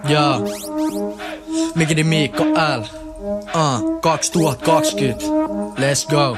Jaa, Mikini Miikko L 2020, let's go.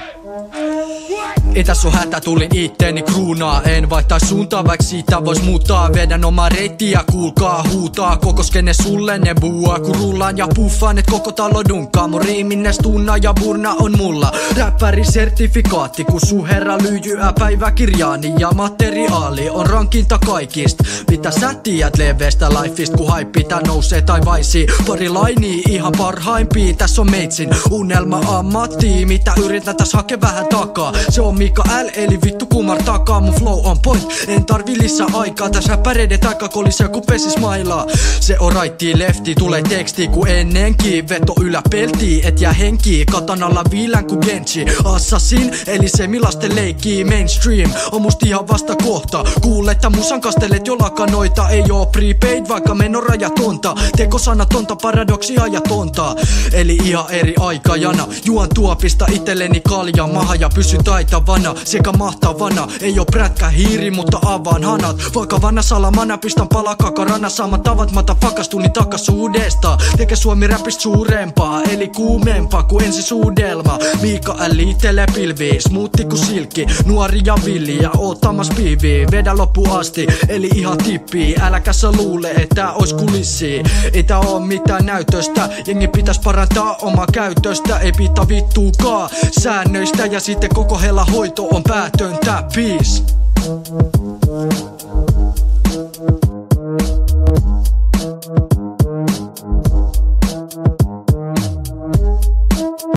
Ei tässä oo hätä, tulin itteeni kruunaa. En vaihtais suuntaa, vaikka siitä vois muuttaa. Vedän omaa reittiä, kuulkaa huutaa. Koko skenne sulle ne buua, kun rullaan ja puffaan, et koko talo dunkaa. Mun riiminnes tunna ja burna on mulla räppäri sertifikaatti, kun sun herra lyijyä päiväkirjaani. Ja materiaali on rankinta kaikist. Mitä sä tiedät leveestä lifeista, kun haippi tää nousee taivaisiin. Pari lainia ihan parhaimpia, tässä on meitsin unelma ammatti. Mitä yritän täs hakea vähän takaa. Se on Mika L, eli vittu kumar takaa. Mun flow on point, en tarvi lisää aikaa. Tässä räppäreiden takakolisee ku pesis mailaa. Se on righti lefti, tulee teksti ku ennenkin. Veto yläpeltii, et jää henkii. Katanalla viilän ku Genji Assassin, eli se millaisten leikkii. Mainstream on must ihan vasta kohta. Kuule, että musan kastelet jo lakanoita. Ei oo prepaid, vaikka menon rajatonta. Tekosanatonta, paradoksia ja tonta. Eli ihan eri aikajana. Juon tuopista itelleni kalja maha ja pysyn taitavana sekä mahtavana. Ei oo prätkä hiiri, mutta avaan hanat. Vakavana salamana pistän palakakarana. Samat tavat matafakastuni takasuudesta. Teke Suomi räpistä suurempaa, eli kuumempaa kuin ensisuudelma. Miika L liittelee pilviin, smoothi ku silkki. Nuori ja villi ja oottamas piiviin. Vedä loppu asti, eli ihan tippii. Äläkä sä luule, että tää ois kulissi. Ei tää oo mitään näytöstä. Jengi pitäis parantaa omaa käytöstä. Ei pitä vittuukaan säännöistä. Ja sitten koko hella hoito on päätöntä. Peace.